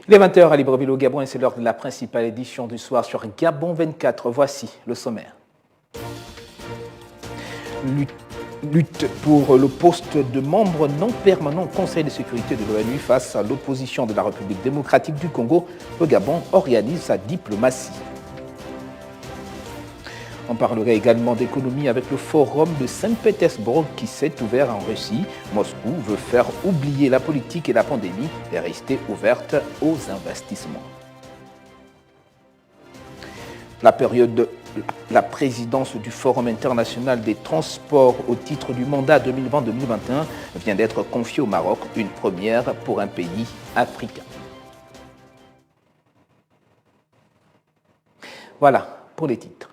Les 20h à Libreville au Gabon et c'est l'heure de la principale édition du soir sur Gabon 24. Voici le sommaire. Lutte pour le poste de membre non permanent au Conseil de sécurité de l'ONU face à l'opposition de la République démocratique du Congo. Le Gabon organise sa diplomatie. On parlerait également d'économie avec le forum de Saint-Pétersbourg qui s'est ouvert en Russie. Moscou veut faire oublier la politique et la pandémie et rester ouverte aux investissements. La présidence du Forum international des transports au titre du mandat 2020-2021 vient d'être confiée au Maroc, une première pour un pays africain. Voilà pour les titres.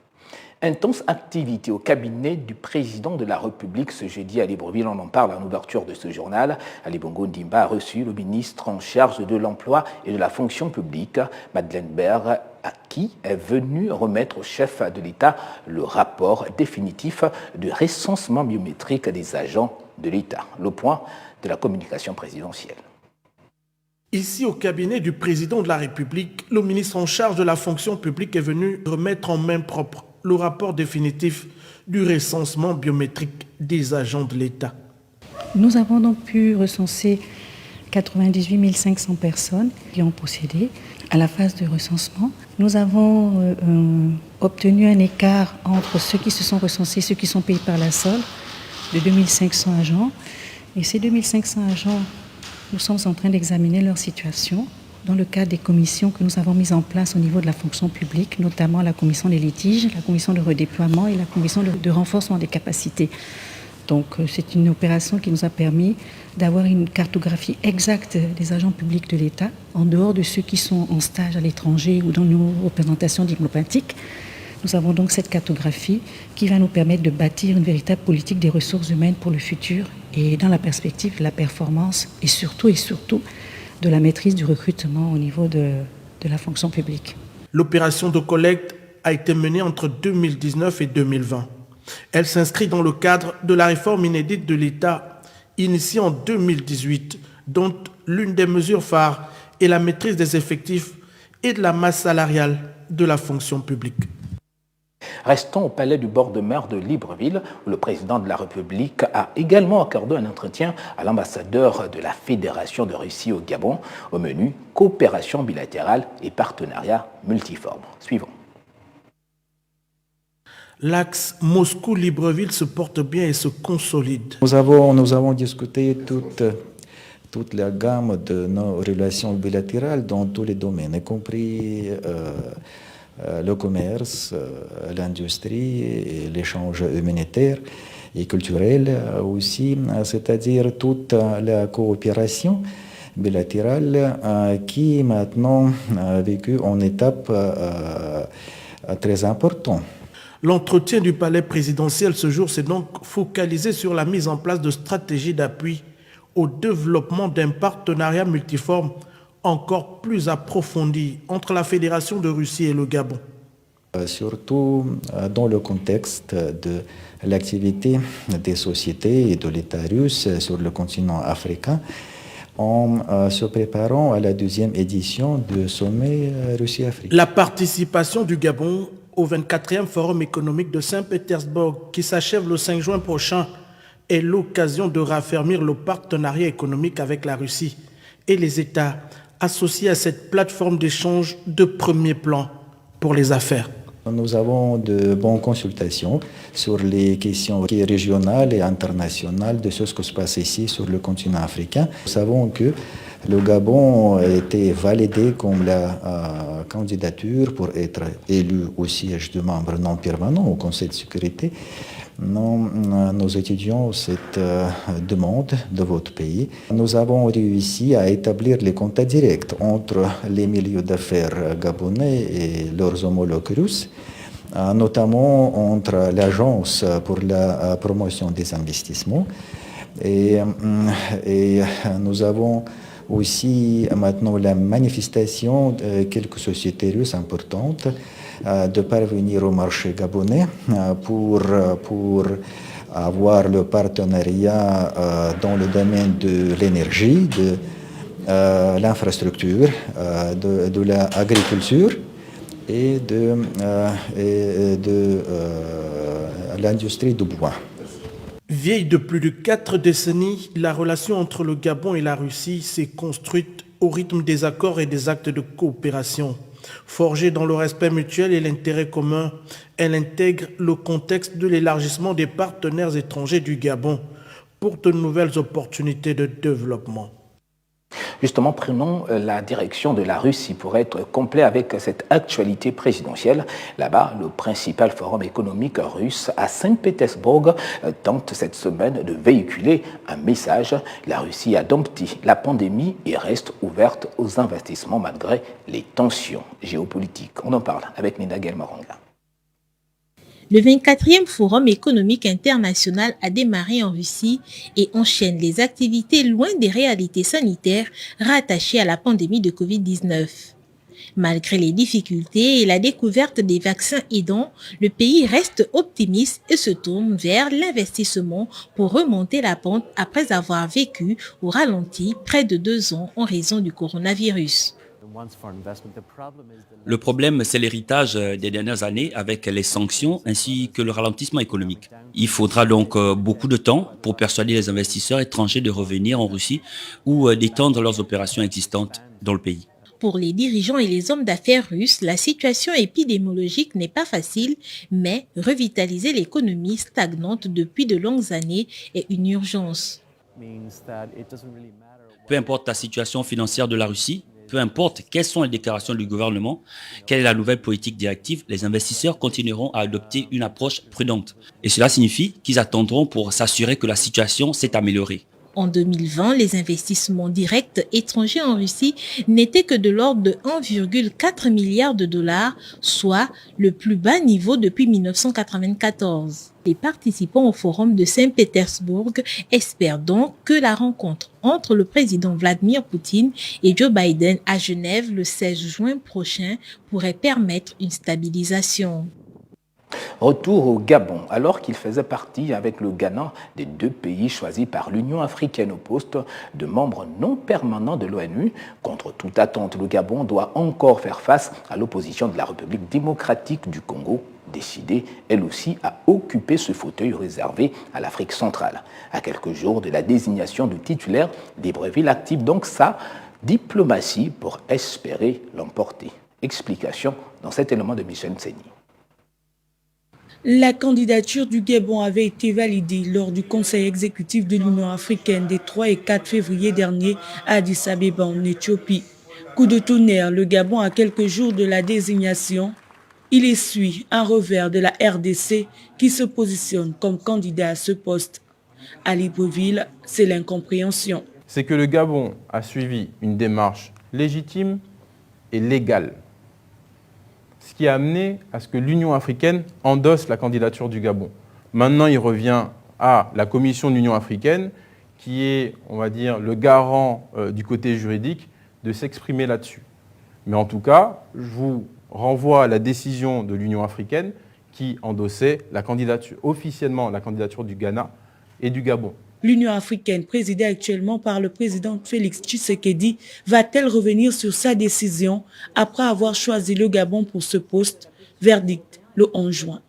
Intense activité au cabinet du président de la République ce jeudi à Libreville. On en parle en ouverture de ce journal. Ali Bongo Ndimba a reçu le ministre en charge de l'emploi et de la fonction publique, Madeleine Baird, à qui est venu remettre au chef de l'État le rapport définitif du recensement biométrique des agents de l'État. Le point de la communication présidentielle. Ici, au cabinet du président de la République, le ministre en charge de la fonction publique est venu remettre en main propre le rapport définitif du recensement biométrique des agents de l'État. Nous avons donc pu recenser 98 500 personnes qui ont procédé à la phase de recensement. Nous avons obtenu un écart entre ceux qui se sont recensés et ceux qui sont payés par la SOL de 2500 agents. Et ces 2500 agents, nous sommes en train d'examiner leur situation dans le cadre des commissions que nous avons mises en place au niveau de la fonction publique, notamment la commission des litiges, la commission de redéploiement et la commission de renforcement des capacités. Donc c'est une opération qui nous a permis d'avoir une cartographie exacte des agents publics de l'État, en dehors de ceux qui sont en stage à l'étranger ou dans nos représentations diplomatiques. Nous avons donc cette cartographie qui va nous permettre de bâtir une véritable politique des ressources humaines pour le futur et dans la perspective de la performance et surtout de la maîtrise du recrutement au niveau de la fonction publique. L'opération de collecte a été menée entre 2019 et 2020. Elle s'inscrit dans le cadre de la réforme inédite de l'État initiée en 2018, dont l'une des mesures phares est la maîtrise des effectifs et de la masse salariale de la fonction publique. Restons au palais du bord de mer de Libreville, où le président de la République a également accordé un entretien à l'ambassadeur de la Fédération de Russie au Gabon, au menu coopération bilatérale et partenariat multiforme. Suivons. L'axe Moscou-Libreville se porte bien et se consolide. Nous avons discuté toute la gamme de nos relations bilatérales dans tous les domaines, y compris le commerce, l'industrie, et l'échange humanitaire et culturel aussi, c'est-à-dire toute la coopération bilatérale qui maintenant a vécu en étape très importante. L'entretien du palais présidentiel ce jour s'est donc focalisé sur la mise en place de stratégies d'appui au développement d'un partenariat multiforme encore plus approfondi entre la Fédération de Russie et le Gabon. Surtout dans le contexte de l'activité des sociétés et de l'État russe sur le continent africain, en se préparant à la deuxième édition du sommet Russie-Afrique. La participation du Gabon au 24e Forum économique de Saint-Pétersbourg, qui s'achève le 5 juin prochain, est l'occasion de raffermir le partenariat économique avec la Russie et les États associés à cette plateforme d'échange de premier plan pour les affaires. Nous avons de bonnes consultations sur les questions régionales et internationales de ce qui se passe ici sur le continent africain. Nous savons que le Gabon a été validé comme la candidature pour être élu au siège de membre non permanent au Conseil de sécurité. Nous étudions cette demande de votre pays. Nous avons réussi à établir les contacts directs entre les milieux d'affaires gabonais et leurs homologues russes, notamment entre l'Agence pour la promotion des investissements et nous avons aussi maintenant la manifestation de quelques sociétés russes importantes de parvenir au marché gabonais pour avoir le partenariat dans le domaine de l'énergie, l'infrastructure, de l'agriculture et de l'industrie du bois. Vieille de plus de 4 décennies, la relation entre le Gabon et la Russie s'est construite au rythme des accords et des actes de coopération. Forgée dans le respect mutuel et l'intérêt commun, elle intègre le contexte de l'élargissement des partenaires étrangers du Gabon pour de nouvelles opportunités de développement. Justement, prenons la direction de la Russie pour être complet avec cette actualité présidentielle. Là-bas, le principal forum économique russe à Saint-Pétersbourg tente cette semaine de véhiculer un message. La Russie a dompté la pandémie et reste ouverte aux investissements malgré les tensions géopolitiques. On en parle avec Nina Gelmaranga. Le 24e Forum économique international a démarré en Russie et enchaîne les activités loin des réalités sanitaires rattachées à la pandémie de Covid-19. Malgré les difficultés et la découverte des vaccins aidants, le pays reste optimiste et se tourne vers l'investissement pour remonter la pente après avoir vécu au ralenti près de 2 ans en raison du coronavirus. Le problème, c'est l'héritage des dernières années avec les sanctions ainsi que le ralentissement économique. Il faudra donc beaucoup de temps pour persuader les investisseurs étrangers de revenir en Russie ou d'étendre leurs opérations existantes dans le pays. Pour les dirigeants et les hommes d'affaires russes, la situation épidémiologique n'est pas facile, mais revitaliser l'économie stagnante depuis de longues années est une urgence. Peu importe la situation financière de la Russie, peu importe quelles sont les déclarations du gouvernement, quelle est la nouvelle politique directive, les investisseurs continueront à adopter une approche prudente. Et cela signifie qu'ils attendront pour s'assurer que la situation s'est améliorée. En 2020, les investissements directs étrangers en Russie n'étaient que de l'ordre de 1,4 milliard de dollars, soit le plus bas niveau depuis 1994. Les participants au forum de Saint-Pétersbourg espèrent donc que la rencontre entre le président Vladimir Poutine et Joe Biden à Genève le 16 juin prochain pourrait permettre une stabilisation. Retour au Gabon, alors qu'il faisait partie avec le Ghana des 2 pays choisis par l'Union africaine au poste de membre non permanent de l'ONU. Contre toute attente, le Gabon doit encore faire face à l'opposition de la République démocratique du Congo, décidée elle aussi à occuper ce fauteuil réservé à l'Afrique centrale. À quelques jours de la désignation du titulaire, Libreville active donc sa diplomatie pour espérer l'emporter. Explication dans cet élément de Michel Nseni. La candidature du Gabon avait été validée lors du Conseil exécutif de l'Union africaine des 3 et 4 février dernier à Addis Abeba en Éthiopie. Coup de tonnerre, le Gabon à quelques jours de la désignation, il essuie un revers de la RDC qui se positionne comme candidat à ce poste. À Libreville, c'est l'incompréhension. C'est que le Gabon a suivi une démarche légitime et légale. Ce qui a amené à ce que l'Union africaine endosse la candidature du Gabon. Maintenant, il revient à la Commission de l'Union africaine, qui est, on va dire, le garant du côté juridique, de s'exprimer là-dessus. Mais en tout cas, je vous renvoie à la décision de l'Union africaine qui endossait officiellement la candidature du Ghana et du Gabon. L'Union africaine, présidée actuellement par le président Félix Tshisekedi, va-t-elle revenir sur sa décision après avoir choisi le Gabon pour ce poste? Verdict le 11 juin.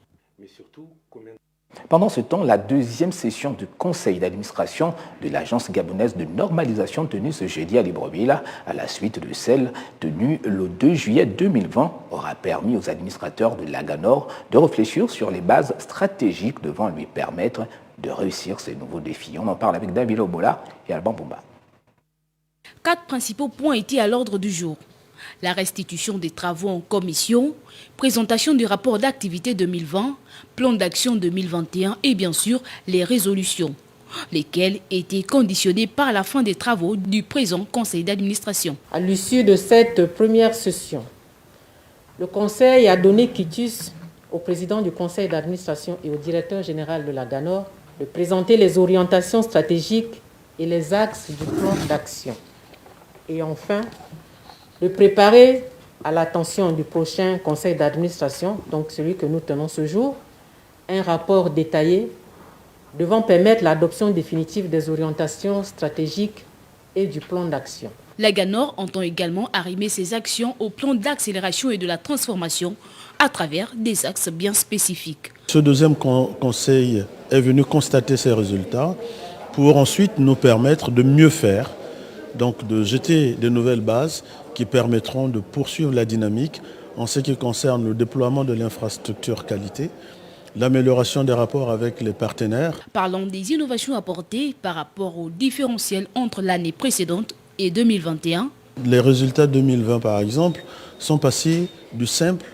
Pendant ce temps, la 2e session du conseil d'administration de l'agence gabonaise de normalisation tenue ce jeudi à Libreville, à la suite de celle tenue le 2 juillet 2020, aura permis aux administrateurs de l'AGANOR de réfléchir sur les bases stratégiques devant lui permettre de réussir ces nouveaux défis. On en parle avec David Obola et Alban Boumba. 4 principaux points étaient à l'ordre du jour. La restitution des travaux en commission, présentation du rapport d'activité 2020, plan d'action 2021 et bien sûr les résolutions, lesquelles étaient conditionnées par la fin des travaux du présent conseil d'administration. À l'issue de cette première session, le conseil a donné quitus au président du conseil d'administration et au directeur général de la GANOR de présenter les orientations stratégiques et les axes du plan d'action. Et enfin, de préparer à l'attention du prochain conseil d'administration, donc celui que nous tenons ce jour, un rapport détaillé devant permettre l'adoption définitive des orientations stratégiques et du plan d'action. La GANOR entend également arrimer ses actions au plan d'accélération et de la transformation à travers des axes bien spécifiques. Ce deuxième conseil est venu constater ces résultats pour ensuite nous permettre de mieux faire, donc de jeter de nouvelles bases qui permettront de poursuivre la dynamique en ce qui concerne le déploiement de l'infrastructure qualité, l'amélioration des rapports avec les partenaires. Parlons des innovations apportées par rapport au différentiel entre l'année précédente et 2021. Les résultats 2020, par exemple, sont passés du simple,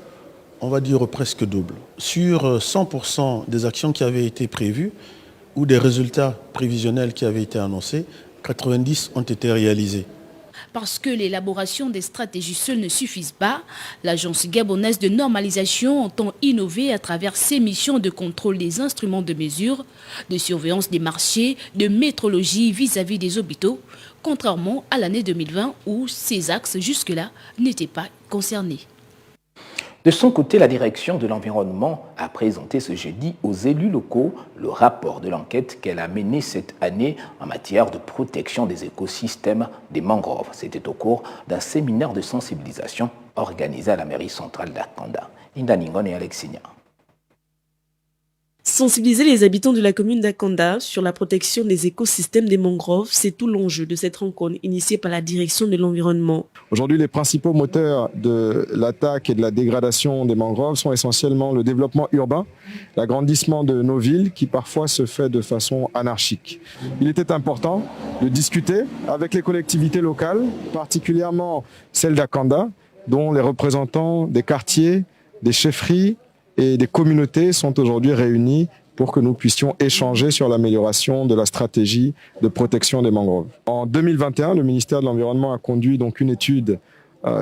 on va dire, au presque double. Sur 100% des actions qui avaient été prévues ou des résultats prévisionnels qui avaient été annoncés, 90 ont été réalisés. Parce que l'élaboration des stratégies seules ne suffisent pas, l'Agence gabonaise de normalisation entend innover à travers ses missions de contrôle des instruments de mesure, de surveillance des marchés, de métrologie vis-à-vis des hôpitaux, contrairement à l'année 2020 où ces axes jusque-là n'étaient pas concernés. De son côté, la direction de l'environnement a présenté ce jeudi aux élus locaux le rapport de l'enquête qu'elle a menée cette année en matière de protection des écosystèmes des mangroves. C'était au cours d'un séminaire de sensibilisation organisé à la mairie centrale d'Akanda. Inda Ningon et Alexinia. Sensibiliser les habitants de la commune d'Akanda sur la protection des écosystèmes des mangroves, c'est tout l'enjeu de cette rencontre initiée par la direction de l'environnement. Aujourd'hui, les principaux moteurs de l'attaque et de la dégradation des mangroves sont essentiellement le développement urbain, l'agrandissement de nos villes qui parfois se fait de façon anarchique. Il était important de discuter avec les collectivités locales, particulièrement celles d'Akanda, dont les représentants des quartiers, des chefferies et des communautés sont aujourd'hui réunis pour que nous puissions échanger sur l'amélioration de la stratégie de protection des mangroves. En 2021, le ministère de l'Environnement a conduit donc une étude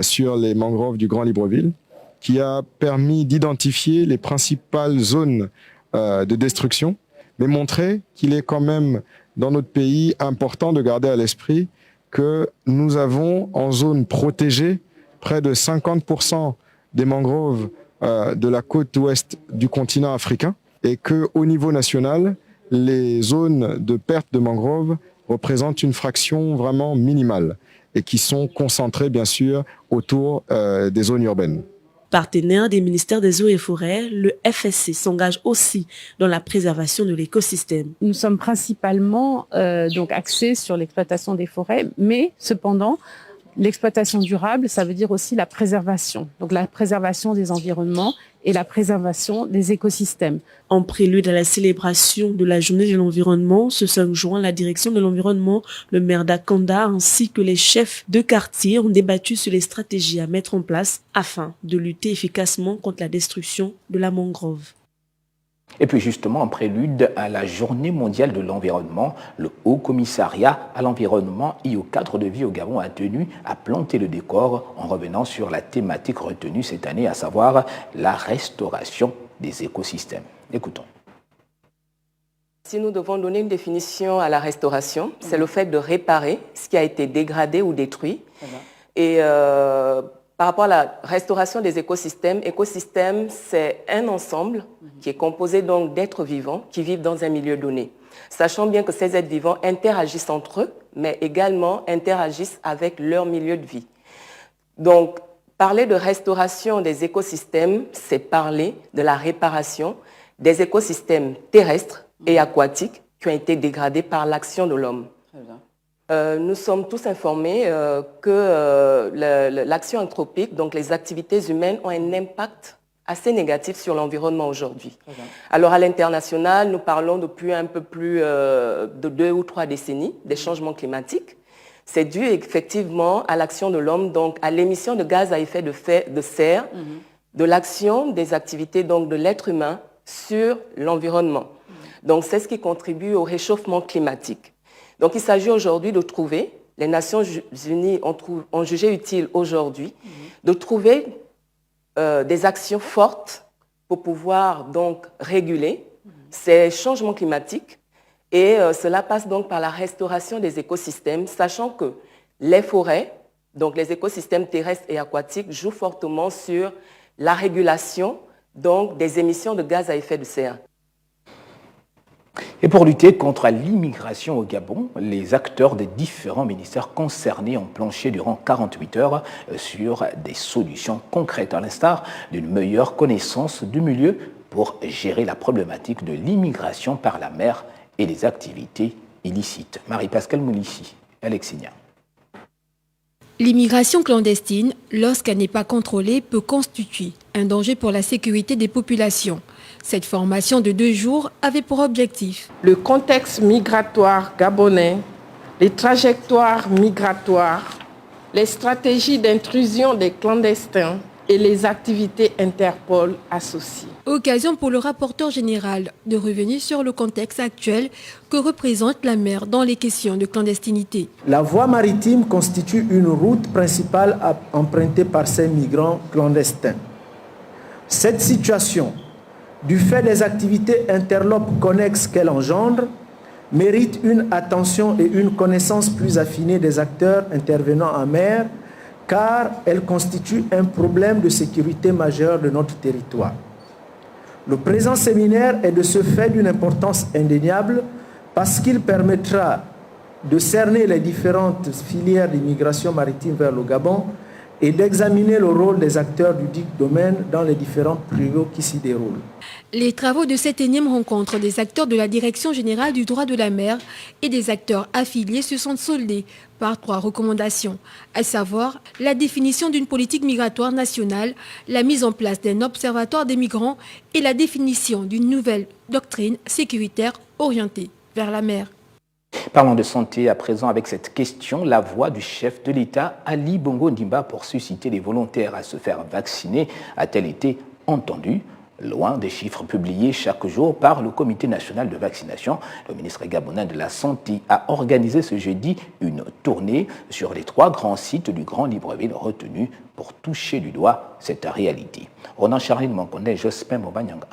sur les mangroves du Grand Libreville qui a permis d'identifier les principales zones de destruction, mais montrer qu'il est quand même dans notre pays important de garder à l'esprit que nous avons en zone protégée près de 50% des mangroves de la côte ouest du continent africain et qu'au niveau national, les zones de perte de mangroves représentent une fraction vraiment minimale et qui sont concentrées bien sûr autour des zones urbaines. Partenaire des ministères des Eaux et Forêts, le FSC s'engage aussi dans la préservation de l'écosystème. Nous sommes principalement donc axés sur l'exploitation des forêts, mais cependant, l'exploitation durable, ça veut dire aussi la préservation. Donc la préservation des environnements et la préservation des écosystèmes. En prélude à la célébration de la journée de l'environnement, ce 5 juin, la direction de l'environnement, le maire d'Akanda ainsi que les chefs de quartier ont débattu sur les stratégies à mettre en place afin de lutter efficacement contre la destruction de la mangrove. Et puis justement, en prélude à la Journée mondiale de l'environnement, le Haut Commissariat à l'environnement et au cadre de vie au Gabon a tenu à planter le décor en revenant sur la thématique retenue cette année, à savoir la restauration des écosystèmes. Écoutons. Si nous devons donner une définition à la restauration, c'est le fait de réparer ce qui a été dégradé ou détruit. Et par rapport à la restauration des écosystèmes, c'est un ensemble qui est composé donc d'êtres vivants qui vivent dans un milieu donné. Sachant bien que ces êtres vivants interagissent entre eux, mais également interagissent avec leur milieu de vie. Donc, parler de restauration des écosystèmes, c'est parler de la réparation des écosystèmes terrestres et aquatiques qui ont été dégradés par l'action de l'homme. Nous sommes tous informés que l'action anthropique, donc les activités humaines, ont un impact assez négatif sur l'environnement aujourd'hui. Alors à l'international, nous parlons depuis un peu plus de 2 ou 3 décennies des changements climatiques. C'est dû effectivement à l'action de l'homme, donc à l'émission de gaz à effet de serre, de l'action des activités donc de l'être humain sur l'environnement. Donc c'est ce qui contribue au réchauffement climatique. Donc il s'agit aujourd'hui de trouver, les Nations Unies ont jugé utile aujourd'hui, de trouver des actions fortes pour pouvoir donc réguler ces changements climatiques. Et cela passe donc par la restauration des écosystèmes, sachant que les forêts, donc les écosystèmes terrestres et aquatiques, jouent fortement sur la régulation donc, des émissions de gaz à effet de serre. Et pour lutter contre l'immigration au Gabon, les acteurs des différents ministères concernés ont planché durant 48 heures sur des solutions concrètes, à l'instar d'une meilleure connaissance du milieu pour gérer la problématique de l'immigration par la mer et les activités illicites. Marie-Pascale Moulissi, Alexigna. L'immigration clandestine, lorsqu'elle n'est pas contrôlée, peut constituer un danger pour la sécurité des populations. Cette formation de 2 jours avait pour objectif le contexte migratoire gabonais, les trajectoires migratoires, les stratégies d'intrusion des clandestins et les activités Interpol associées. Occasion pour le rapporteur général de revenir sur le contexte actuel que représente la mer dans les questions de clandestinité. La voie maritime constitue une route principale empruntée par ces migrants clandestins. Cette situation, du fait des activités interlopes connexes qu'elle engendre, mérite une attention et une connaissance plus affinée des acteurs intervenant en mer, car elle constitue un problème de sécurité majeur de notre territoire. Le présent séminaire est de ce fait d'une importance indéniable parce qu'il permettra de cerner les différentes filières d'immigration maritime vers le Gabon et d'examiner le rôle des acteurs du dit domaine dans les différents préaux qui s'y déroulent. Les travaux de cette énième rencontre des acteurs de la Direction générale du droit de la mer et des acteurs affiliés se sont soldés par 3 recommandations, à savoir la définition d'une politique migratoire nationale, la mise en place d'un observatoire des migrants et la définition d'une nouvelle doctrine sécuritaire orientée vers la mer. Parlons de santé à présent avec cette question. La voix du chef de l'État, Ali Bongo Ndimba, pour susciter les volontaires à se faire vacciner, a-t-elle été entendue? Loin des chiffres publiés chaque jour par le Comité national de vaccination, le ministre gabonais de la Santé a organisé ce jeudi une tournée sur les 3 grands sites du Grand Libreville retenus pour toucher du doigt cette réalité. Ronan Charline Monkonde, Jospin Mobanyanga.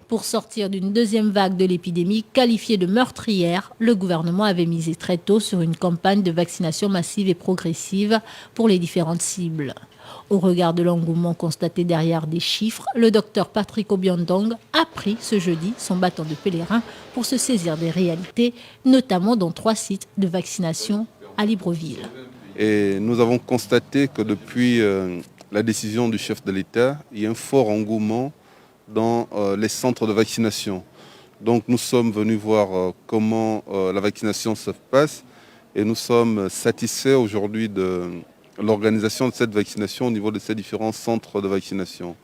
Pour sortir d'une deuxième vague de l'épidémie qualifiée de meurtrière, le gouvernement avait misé très tôt sur une campagne de vaccination massive et progressive pour les différentes cibles. Au regard de l'engouement constaté derrière des chiffres, le docteur Patrick Obiandong a pris ce jeudi son bâton de pèlerin pour se saisir des réalités, notamment dans 3 sites de vaccination à Libreville. Et nous avons constaté que depuis la décision du chef de l'État, il y a un fort engouement dans les centres de vaccination. Donc nous sommes venus voir comment la vaccination se passe et nous sommes satisfaits aujourd'hui de l'organisation de cette vaccination au niveau de ces différents centres de vaccination.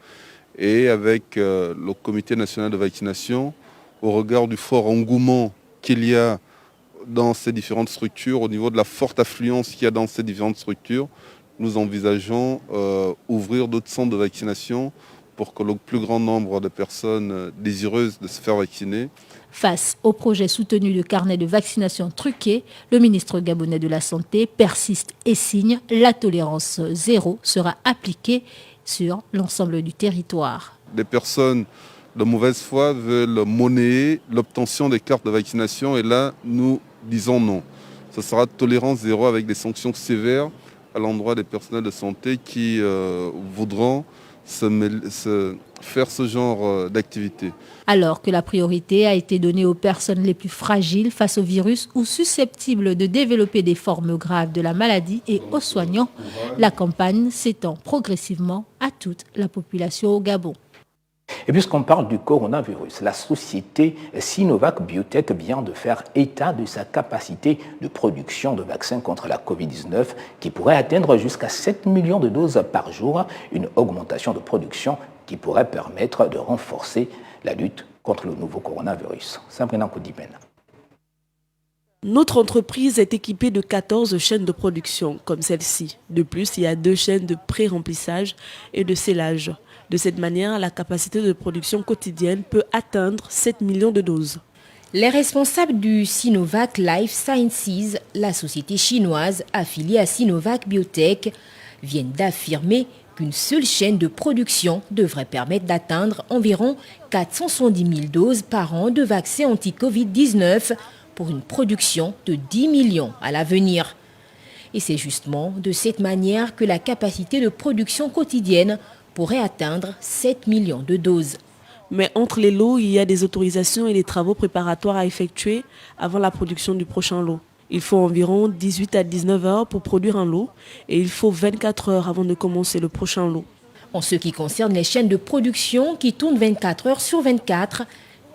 Et avec le Comité national de vaccination, au regard du fort engouement qu'il y a dans ces différentes structures, au niveau de la forte affluence qu'il y a dans ces différentes structures, nous envisageons ouvrir d'autres centres de vaccination pour que le plus grand nombre de personnes désireuses de se faire vacciner. Face au projet soutenu de carnet de vaccination truqué, le ministre gabonais de la Santé persiste et signe la tolérance zéro sera appliquée sur l'ensemble du territoire. Des personnes de mauvaise foi veulent monnayer l'obtention des cartes de vaccination et là, nous disons non. Ce sera tolérance zéro avec des sanctions sévères à l'endroit des personnels de santé qui voudront faire ce genre d'activité. Alors que la priorité a été donnée aux personnes les plus fragiles face au virus ou susceptibles de développer des formes graves de la maladie et aux soignants, la campagne s'étend progressivement à toute la population au Gabon. Et puisqu'on parle du coronavirus, la société Sinovac Biotech vient de faire état de sa capacité de production de vaccins contre la Covid-19 qui pourrait atteindre jusqu'à 7 millions de doses par jour, une augmentation de production qui pourrait permettre de renforcer la lutte contre le nouveau coronavirus. Sabrina Koudipen. Notre entreprise est équipée de 14 chaînes de production comme celle-ci. De plus, il y a 2 chaînes de pré-remplissage et de scellage. De cette manière, la capacité de production quotidienne peut atteindre 7 millions de doses. Les responsables du Sinovac Life Sciences, la société chinoise affiliée à Sinovac Biotech, viennent d'affirmer qu'une seule chaîne de production devrait permettre d'atteindre environ 470 000 doses par an de vaccins anti-Covid-19 pour une production de 10 millions à l'avenir. Et c'est justement de cette manière que la capacité de production quotidienne pourrait atteindre 7 millions de doses. Mais entre les lots, il y a des autorisations et des travaux préparatoires à effectuer avant la production du prochain lot. Il faut environ 18 à 19 heures pour produire un lot et il faut 24 heures avant de commencer le prochain lot. En ce qui concerne les chaînes de production qui tournent 24 heures sur 24,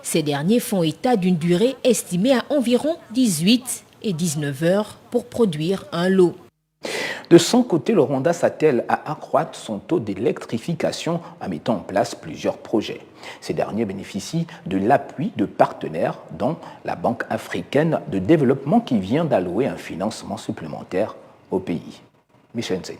ces derniers font état d'une durée estimée à environ 18 et 19 heures pour produire un lot. De son côté, le Rwanda s'attelle à accroître son taux d'électrification en mettant en place plusieurs projets. Ces derniers bénéficient de l'appui de partenaires, dont la Banque africaine de développement qui vient d'allouer un financement supplémentaire au pays. Michel Nzeni.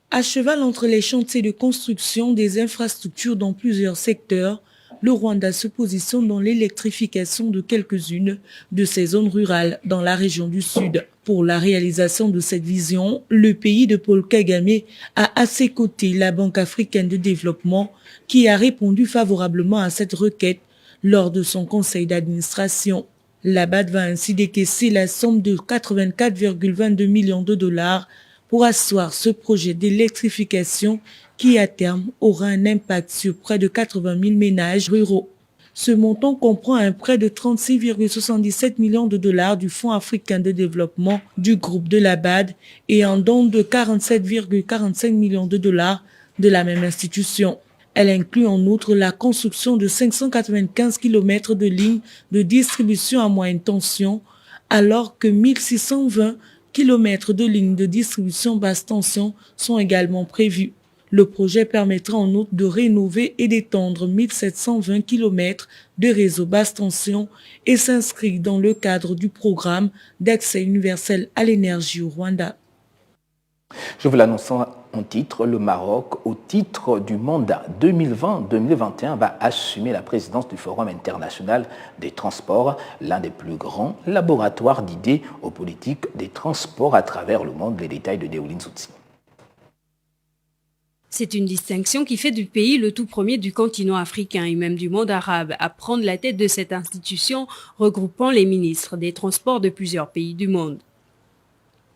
À cheval entre les chantiers de construction des infrastructures dans plusieurs secteurs, le Rwanda se positionne dans l'électrification de quelques-unes de ses zones rurales dans la région du Sud. Pour la réalisation de cette vision, le pays de Paul Kagame a à ses côtés la Banque africaine de développement qui a répondu favorablement à cette requête lors de son conseil d'administration. La BAD va ainsi décaisser la somme de 84,22 millions de dollars pour asseoir ce projet d'électrification qui à terme aura un impact sur près de 80 000 ménages ruraux. Ce montant comprend un prêt de 36,77 millions de dollars du Fonds africain de développement du groupe de la BAD et un don de 47,45 millions de dollars de la même institution. Elle inclut en outre la construction de 595 km de lignes de distribution à moyenne tension, alors que 1620 km de lignes de distribution basse tension sont également prévus. Le projet permettra en outre de rénover et d'étendre 1720 km de réseau basse tension et s'inscrit dans le cadre du programme d'accès universel à l'énergie au Rwanda. Je vous l'annonce en titre, le Maroc, au titre du mandat 2020-2021, va assumer la présidence du Forum international des transports, l'un des plus grands laboratoires d'idées aux politiques des transports à travers le monde. Les détails de Deoline Zoutsi. C'est une distinction qui fait du pays le tout premier du continent africain et même du monde arabe à prendre la tête de cette institution regroupant les ministres des transports de plusieurs pays du monde.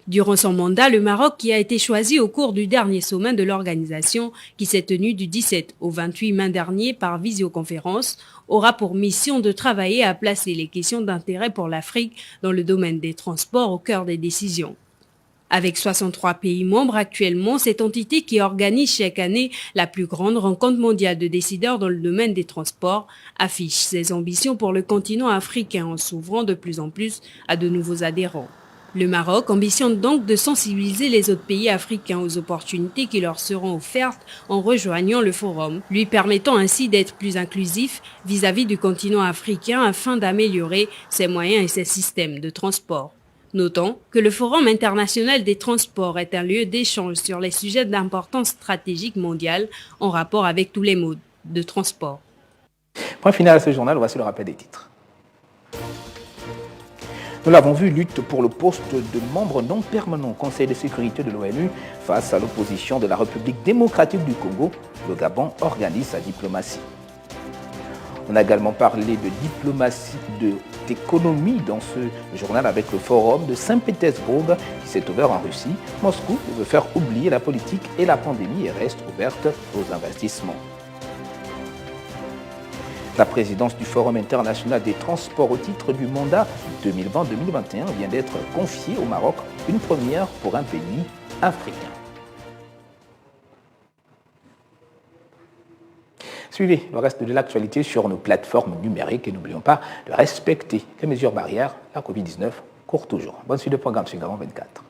Durant son mandat, le Maroc, qui a été choisi au cours du dernier sommet de l'organisation, qui s'est tenu du 17 au 28 mai dernier par visioconférence, aura pour mission de travailler à placer les questions d'intérêt pour l'Afrique dans le domaine des transports au cœur des décisions. Avec 63 pays membres actuellement, cette entité qui organise chaque année la plus grande rencontre mondiale de décideurs dans le domaine des transports affiche ses ambitions pour le continent africain en s'ouvrant de plus en plus à de nouveaux adhérents. Le Maroc ambitionne donc de sensibiliser les autres pays africains aux opportunités qui leur seront offertes en rejoignant le forum, lui permettant ainsi d'être plus inclusif vis-à-vis du continent africain afin d'améliorer ses moyens et ses systèmes de transport. Notons que le Forum international des transports est un lieu d'échange sur les sujets d'importance stratégique mondiale en rapport avec tous les modes de transport. Point final à ce journal, voici le rappel des titres. Nous l'avons vu, lutte pour le poste de membre non permanent au Conseil de sécurité de l'ONU face à l'opposition de la République démocratique du Congo. Le Gabon organise sa diplomatie. On a également parlé de diplomatie, d'économie dans ce journal avec le forum de Saint-Pétersbourg qui s'est ouvert en Russie. Moscou veut faire oublier la politique et la pandémie et reste ouverte aux investissements. La présidence du Forum international des transports au titre du mandat 2020-2021 vient d'être confiée au Maroc, une première pour un pays africain. Suivez le reste de l'actualité sur nos plateformes numériques et n'oublions pas de respecter les mesures barrières. La Covid-19 court toujours. Bonne suite de programme sur Gabon 24.